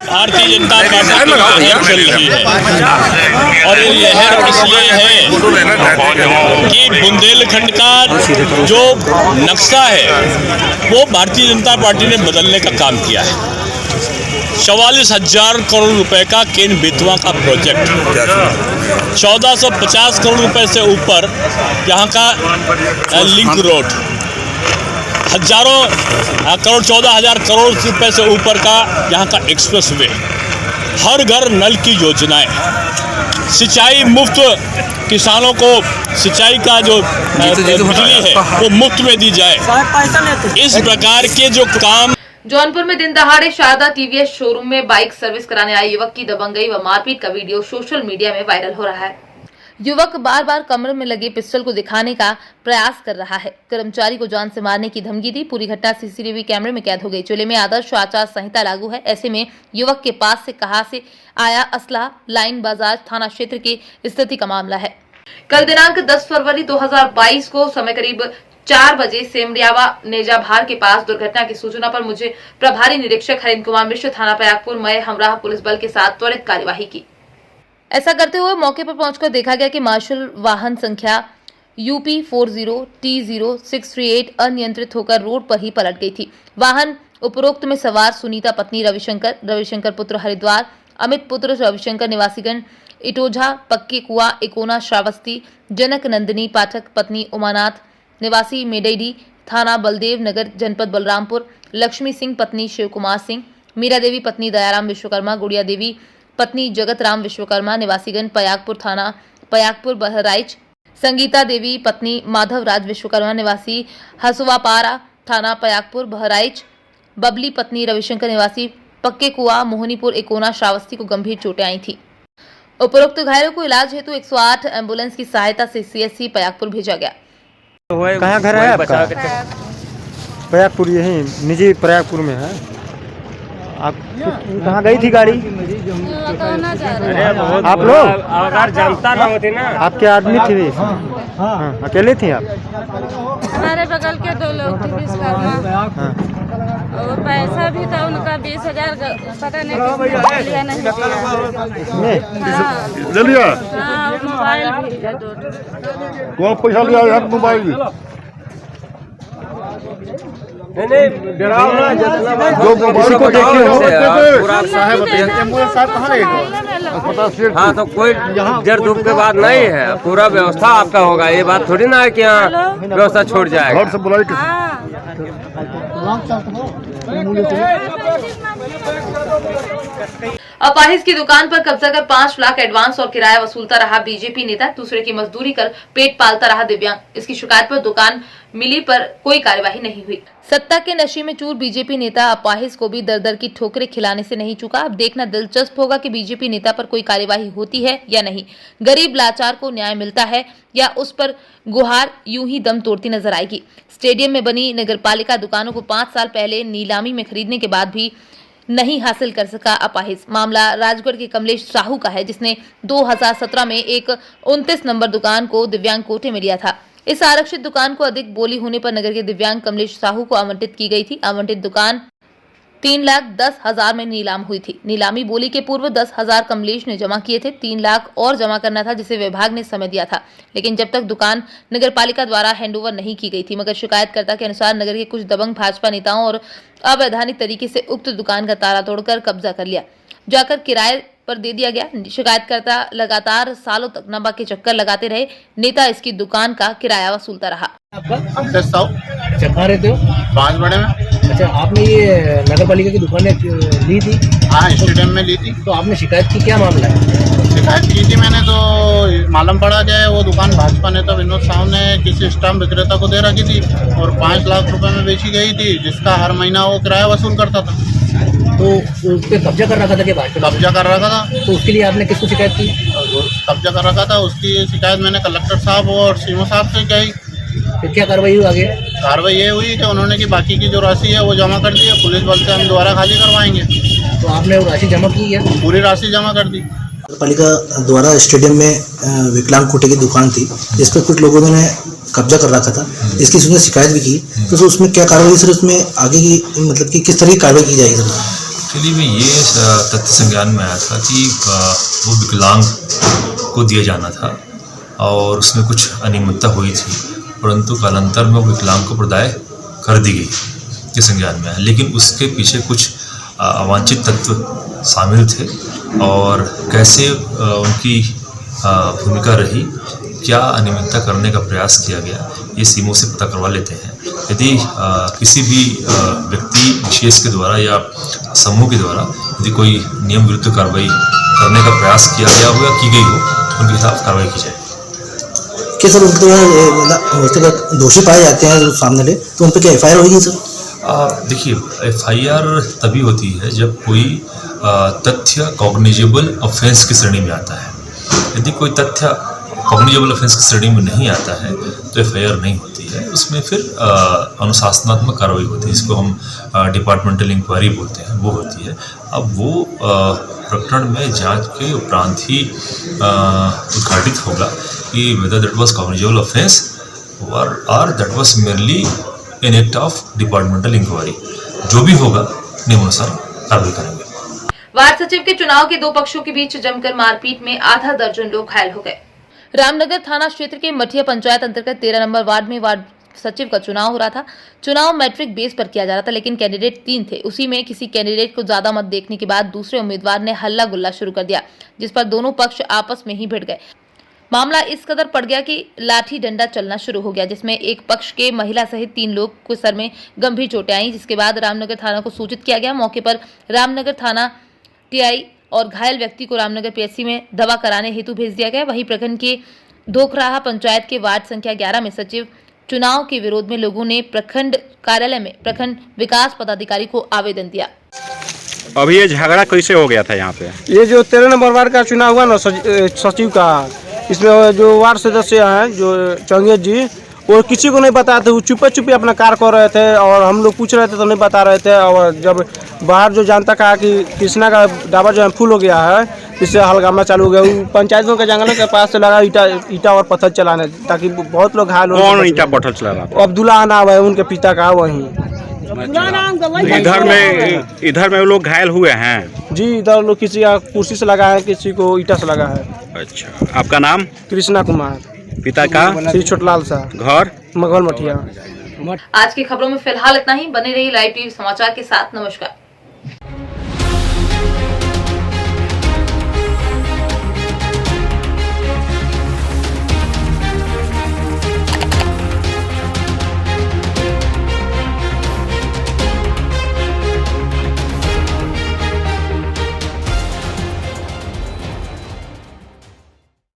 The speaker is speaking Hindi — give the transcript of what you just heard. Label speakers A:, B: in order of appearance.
A: भारतीय जनता पार्टी की लहर चल रही है और ये लहर इसलिए है कि बुंदेलखंड का जो नक्शा है वो भारतीय जनता पार्टी ने बदलने का काम किया है। 44,000 करोड़ रुपए का केन बेतवा का प्रोजेक्ट, 1450 करोड़ रुपए से ऊपर यहाँ का लिंक रोड, हजारों करोड़ 14,000 करोड़ रुपए से ऊपर का यहाँ का एक्सप्रेसवे, हर घर नल की योजनाएं, सिंचाई मुफ्त, किसानों को सिंचाई का जो बिजली है वो मुफ्त में दी जाए। इस प्रकार के जो काम। जौनपुर में दिन दहाड़े शारदा टीवीएस शोरूम में बाइक सर्विस कराने आए युवक की दबंगई व मारपीट का वीडियो सोशल मीडिया में वायरल हो रहा है। युवक बार बार कमर में लगे पिस्टल को दिखाने का प्रयास कर रहा है। कर्मचारी को जान से मारने की धमकी दी। पूरी घटना सीसीटीवी कैमरे में कैद हो गई। जिले में आदर्श आचार संहिता लागू है। ऐसे में युवक के पास से कहां से आया असला, लाइन बाजार थाना क्षेत्र की स्थिति का मामला है। कल दिनांक 10 फरवरी 2022 को समय करीब
B: 4 बजे सेमरियावा नेजाभार के पास दुर्घटना की सूचना पर मुझे प्रभारी निरीक्षक हरिंद्र कुमार मिश्र थाना प्रयागपुर में हमराह पुलिस बल के साथ त्वरित कार्यवाही की। ऐसा करते हुए मौके पर पहुंचकर देखा गया कि मार्शल वाहन संख्या UP 40T0638 अनियंत्रित होकर रोड पर ही पलट गई थी। वाहन उपरोक्त में सवार सुनीता पत्नी रविशंकर पुत्र हरिद्वार, अमित पुत्र रविशंकर निवासीगण इटोझा, पक्के कुआ, इकोना, श्रावस्ती, जनक नंदिनी पाठक पत्नी उमानाथ निवासी मेडेडी थाना बलदेव नगर जनपद बलरामपुर, लक्ष्मी सिंह पत्नी शिव कुमार सिंह, मीरा देवी पत्नी दयाराम विश्वकर्मा, गुड़िया देवी पत्नी जगत राम विश्वकर्मा निवासीगण पयागपुर थाना पयागपुर बहराइच, संगीता देवी पत्नी माधव राज विश्वकर्मा निवासी हसुवापारा थाना पयागपुर बहराइच, बबली पत्नी रविशंकर निवासी पक्के कुआ मोहनीपुर इकोना श्रावस्ती को गंभीर चोटें आई थी। उपरोक्त घायलों को इलाज हेतु 108 एम्बुलेंस की सहायता से CSC पयागपुर भेजा गया।
C: कहाँ घर है आपका? प्रयागपुर, यही निजी प्रयागपुर में है। आप कहाँ गई थी गाड़ी? आप लोग
D: अगर जनता ना होती ना।
C: आपके आदमी थे? हाँ, अकेले थे आप?
E: हमारे बगल के 2 लोग थे विश्वकर्मा।
C: हाँ।
E: और पैसा भी था उनका 20,000 पता नहीं लिया नहीं
F: लिया।
E: हाँ, मोबाइल भी है 2।
F: कौन पैसा लिया यार? मोबाइल भी
C: किसी को देखे हो?
D: हाँ, तो कोई देर धूप के बाद नहीं है, पूरा व्यवस्था आपका होगा। ये बात थोड़ी ना है कि यहाँ व्यवस्था छोड़ जाएगा।
F: घर से बुलाई किसी?
B: अपाहिज की दुकान पर कब्जा कर 5 लाख एडवांस और किराया वसूलता रहा बीजेपी नेता, दूसरे की मजदूरी कर पेट पालता रहा दिव्यांग। इसकी शिकायत पर दुकान मिली पर कोई कार्यवाही नहीं हुई। सत्ता के नशे में चूर बीजेपी नेता अपाहिज को भी दर दर की ठोकरें खिलाने से नहीं चुका। अब देखना दिलचस्प होगा कि बीजेपी नेता पर कोई कार्यवाही होती है या नहीं। गरीब लाचार को न्याय मिलता है या उस पर गुहार यूं ही दम तोड़ती नजर आएगी। स्टेडियम में बनी नगरपालिका दुकानों को 5 साल पहले नीलामी में खरीदने के बाद भी नहीं हासिल कर सका अपाहिज। मामला राजगढ़ के कमलेश साहू का है, जिसने 2017 में एक 29 नंबर दुकान को दिव्यांग कोटे में लिया था। इस आरक्षित दुकान को अधिक बोली होने पर नगर के दिव्यांग कमलेश साहू को आवंटित की गई थी। आवंटित दुकान 3,10,000 में नीलाम हुई थी। नीलामी बोली के पूर्व 10,000 कमलेश ने जमा किए थे। 3 लाख और जमा करना था, जिसे विभाग ने समय दिया था, लेकिन जब तक दुकान नगरपालिका द्वारा हैंडओवर नहीं की गई थी। मगर शिकायतकर्ता के अनुसार नगर के कुछ दबंग भाजपा नेताओं और अवैधानिक तरीके से उक्त दुकान का ताला तोड़कर कब्जा कर लिया, जाकर किराए पर दे दिया गया। शिकायतकर्ता लगातार सालों तक नबा के चक्कर लगाते रहे। नेता इसकी दुकान का किराया वसूलता रहा।
G: कहाँ रहते हो?
F: 5 बड़े में।
G: अच्छा, आपने ये नगर पालिका की दुकान ली थी?
F: हाँ, स्टेडियम में ली थी।
G: तो आपने शिकायत की, क्या मामला है?
F: शिकायत की थी मैंने, तो मालूम पड़ा कि वो दुकान भाजपा नेता विनोद साहू ने किसी स्टाम्प विक्रेता को दे रखी थी और 5 लाख रुपए में बेची गई थी, जिसका हर महीना वो किराया वसूल करता था।
G: तो उस पर कब्जा कर रखा था कि भाजपा?
F: कब्जा कर रखा था।
G: तो उसके लिए आपने किसको शिकायत की?
F: कब्जा कर रखा था, उसकी शिकायत मैंने कलेक्टर साहब और सीओ साहब से की।
G: फिर क्या कार्रवाई हुई आगे?
F: कार्रवाई ये हुई कि उन्होंने की बाकी की जो राशि है वो जमा कर दी है। पुलिस बल से हम दोबारा खाली करवाएंगे।
G: तो आपने वो राशि जमा की है?
F: पूरी राशि जमा कर दी।
H: पालिका द्वारा स्टेडियम में विकलांग कोटे की दुकान थी, जिस पर कुछ लोगों ने कब्जा कर रखा था। इसकी उसने शिकायत भी की, तो उसमें क्या कार्रवाई सर? उसमें आगे की मतलब कि किस तरह की कार्रवाई की जाएगी सर?
I: एक्चुअली में ये तथ्य संज्ञान में आया था कि वो विकलांग को दिया जाना था और उसमें कुछ अनियमितता हुई थी, परंतु कालांतर में वो विकलांग को प्रदाय कर दी गई के संज्ञान में आया। लेकिन उसके पीछे कुछ अवांछित तत्व शामिल थे और कैसे उनकी भूमिका रही, क्या अनियमितता करने का प्रयास किया गया, ये सीमों से पता करवा लेते हैं। यदि किसी भी व्यक्ति विशेष के द्वारा या समूह के द्वारा यदि कोई नियम विरुद्ध कार्रवाई करने का प्रयास किया गया हो या की गई हो, उनके खिलाफ कार्रवाई की जाए।
H: क्या सर उनके दोषी पाए जाते हैं जो सामने ले, तो उन पर क्या FIR होगी सर?
I: देखिए, FIR तभी होती है जब कोई तथ्य कॉग्निजेबल ऑफेंस की श्रेणी में आता है। यदि कोई तथ्य कॉग्निजेबल ऑफेंस की श्रेणी में नहीं आता है तो FIR नहीं होती है। उसमें फिर अनुशासनात्मक कार्रवाई होती है, जिसको हम डिपार्टमेंटल इंक्वायरी बोलते हैं, वो होती है। अब वो प्रकरण में जांच के उपरांत ही उद्घाटित होगा कि whether that was cognizable offence और that was merely an act of departmental inquiry. जो भी होगा नियमानुसार कार्रवाई करेंगे।
B: वार्ड सचिव के चुनाव के दो पक्षों के बीच जमकर मारपीट में आधा दर्जन लोग घायल हो गए। रामनगर थाना क्षेत्र के मठिया पंचायत अंतर्गत 13 नंबर वार्ड में वार्ड सचिव का चुनाव हो रहा था। चुनाव मैट्रिक बेस पर किया जा रहा था, लेकिन कैंडिडेट 3 थे। उसी में किसी कैंडिडेट को ज्यादा मत देखने के बाद दूसरे उम्मीदवार ने हल्ला गुल्ला शुरू कर दिया, जिस पर दोनों पक्ष आपस में ही भिड़ गए। मामला इस कदर पड़ गया कि लाठी डंडा चलना शुरू हो गया, जिसमें एक पक्ष के महिला सहित 3 लोग को सर में गंभीर चोटें आई, जिसके बाद रामनगर थाना को सूचित किया गया। मौके पर रामनगर थाना टीआई और घायल व्यक्ति को रामनगर पीएचसी में दवा कराने हेतु भेज दिया गया। वहीं प्रखंड के धोखराहा पंचायत के वार्ड संख्या 11 में सचिव चुनाव के विरोध में लोगों ने प्रखंड कार्यालय में प्रखंड विकास पदाधिकारी को आवेदन दिया।
J: अभी ये झगड़ा कैसे हो गया था यहाँ पे?
C: ये जो 13 नंबर वार्ड का चुनाव हुआ ना सचिव का, इसमें जो वार्ड सदस्य हैं जो चंगेज जी, वो किसी को नहीं बताया था। वो चुपे चुपे अपना कार्य कर रहे थे और हम लोग पूछ रहे थे तो नहीं बता रहे थे। और जब बाहर जो जानता कहा कि कृष्णा का डाबर जो है फुल हो गया है, इससे हलगामा चालू हो गया। वो पंचायतों के जंगलों के पास से लगा ईटा और पत्थर चलाने, ताकि बहुत लोग घायल हो।
J: कौन ईटा पत्थर चला रहा था?
C: अब्दुल्ला नाम है उनके पिता का। वहीं
J: इधर में वो लोग घायल हुए हैं
C: जी। इधर लोग किसी का कुर्सी से लगा है, किसी को ईटा से लगा है।
J: अच्छा, आपका नाम?
C: कृष्णा कुमार।
J: पिता का?
C: श्री छोटलाल शाह।
J: घर?
C: मघल मठिया।
B: आज की खबरों में फिलहाल इतना ही। बने रहिए लाइव टीवी समाचार के साथ। नमस्कार।